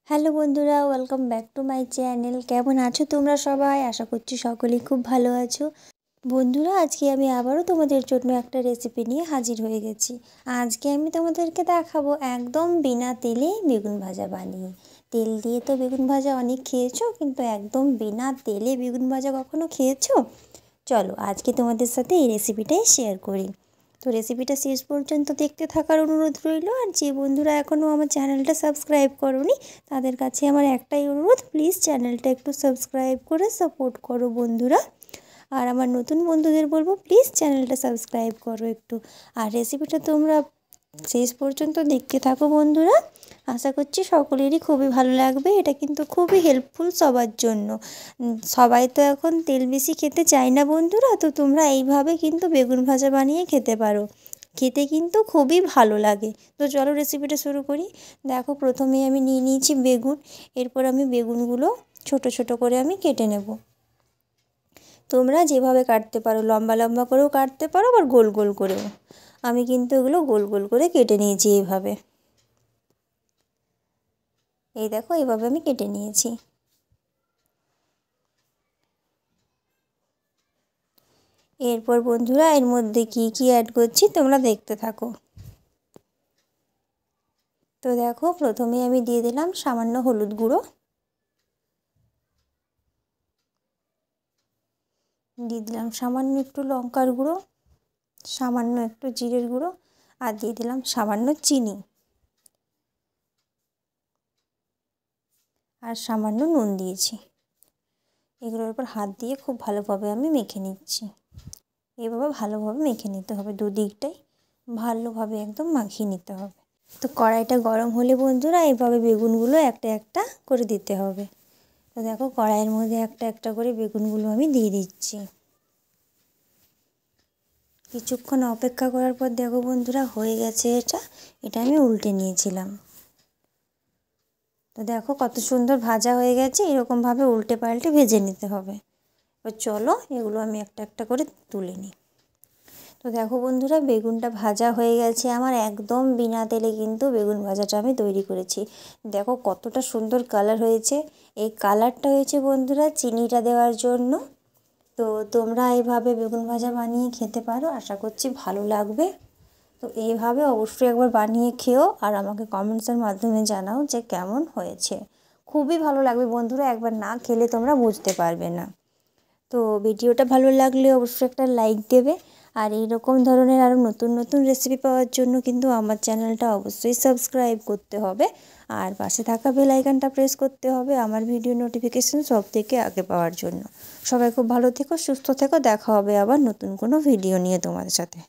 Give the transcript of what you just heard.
Hello বন্ধুরা, welcome back to my channel. কেমন আছো তোমরা সবাই? আশা করছি সকলেই খুব ভালো আছো। বন্ধুরা, আজকে আমি আবারও তোমাদের জন্য একটা রেসিপি নিয়ে হাজির হয়ে গেছি। আজকে আমি তোমাদেরকে দেখাবো একদম বিনা তেলে বেগুন ভাজা বানিয়ে। তেল দিয়ে তো বেগুন ভাজা অনেক খেয়েছো, কিন্তু একদম বিনা তেলে বেগুন ভাজা কখনো খেয়েছো? চলো আজকে তোমাদের সাথে এই রেসিপিটাই শেয়ার করি। তো রেসিপিটা শেষ পর্যন্ত দেখতে থাকার অনুরোধ রইল। আর যে বন্ধুরা এখনও আমার চ্যানেলটা সাবস্ক্রাইব করোনি, তাদের কাছে আমার একটাই অনুরোধ, প্লিজ চ্যানেলটা একটু সাবস্ক্রাইব করে সাপোর্ট করো বন্ধুরা। আর আমার নতুন বন্ধুদের বলবো, প্লিজ চ্যানেলটা সাবস্ক্রাইব করো একটু। আর রেসিপিটা তোমরা শেষ পর্যন্ত দেখতে থাকো বন্ধুরা। আশা করছি সকলেরই খুবই ভালো লাগবে। এটা কিন্তু খুবই হেল্পফুল সবার জন্য। সবাই তো এখন তেল বেশি খেতে চায় না বন্ধুরা, তো তোমরা এইভাবে কিন্তু বেগুন ভাজা বানিয়ে খেতে পারো। খেতে কিন্তু খুবই ভালো লাগে। তো চলো রেসিপিটা শুরু করি। দেখো, প্রথমেই আমি নিয়ে নিয়েছি বেগুন। এরপর আমি বেগুনগুলো ছোট ছোট করে আমি কেটে নেব। তোমরা যেভাবে কাটতে পারো, লম্বা লম্বা করেও কাটতে পারো, আবার গোল গোল করেও। আমি কিন্তু এগুলো গোল গোল করে কেটে নিয়েছি এইভাবে। এই দেখো, এইভাবে আমি কেটে নিয়েছি। এরপর বন্ধুরা এর মধ্যে কি কি অ্যাড করছি তোমরা দেখতে থাকো। তো দেখো, প্রথমে আমি দিয়ে দিলাম সামান্য হলুদ গুঁড়ো, দিয়ে দিলাম সামান্য একটু লঙ্কার গুঁড়ো, সামান্য একটু জিরের গুঁড়ো, আর দিয়ে দিলাম সামান্য চিনি, আর সামান্য নুন দিয়েছি। এগুলোর উপর হাত দিয়ে খুব ভালোভাবে আমি মেখে নিচ্ছি। এভাবে ভালোভাবে মেখে নিতে হবে, দুদিকটাই ভালোভাবে একদম মাখিয়ে নিতে হবে। তো কড়াইটা গরম হলে বন্ধুরা এভাবে বেগুনগুলো একটা একটা করে দিতে হবে। তো দেখো, কড়াইয়ের মধ্যে একটা একটা করে বেগুনগুলো আমি দিয়ে দিচ্ছি। কিছুক্ষণ অপেক্ষা করার পর দেখো বন্ধুরা হয়ে গেছে। এটা আমি উল্টে নিয়েছিলাম। তো দেখো কত সুন্দর ভাজা হয়ে গেছে। এরকমভাবে উল্টে পাল্টে ভেজে নিতে হবে। এবার চলো এগুলো আমি একটা একটা করে তুলে নিই। তো দেখো বন্ধুরা, বেগুনটা ভাজা হয়ে গেছে আমার। একদম বিনা তেলে কিন্তু বেগুন ভাজাটা আমি তৈরি করেছি। দেখো কতটা সুন্দর কালার হয়েছে। এই কালারটা হয়েছে বন্ধুরা চিনিটা দেওয়ার জন্য। তো তোমরা এইভাবে বেগুন ভাজা বানিয়ে খেতে পারো, আশা করছি ভালো লাগবে। তো এইভাবে অবশ্যই একবার বানিয়ে খেও, আর আমাকে কমেন্টসের মাধ্যমে জানাও যে কেমন হয়েছে। খুবই ভালো লাগবে বন্ধুরা, একবার না খেলে তোমরা বুঝতে পারবে না। তো ভিডিওটা ভালো লাগলে অবশ্যই একটা লাইক দেবে। আর এইরকম ধরনের আরও নতুন নতুন রেসিপি পাওয়ার জন্য কিন্তু আমার চ্যানেলটা অবশ্যই সাবস্ক্রাইব করতে হবে। আর পাশে থাকা বেল আইকনটা প্রেস করতে হবে আমার ভিডিও নোটিফিকেশান সব থেকে আগে পাওয়ার জন্য। সবাই খুব ভালো থেকো, সুস্থ থেকো। দেখা হবে আবার নতুন কোনো ভিডিও নিয়ে তোমাদের সাথে।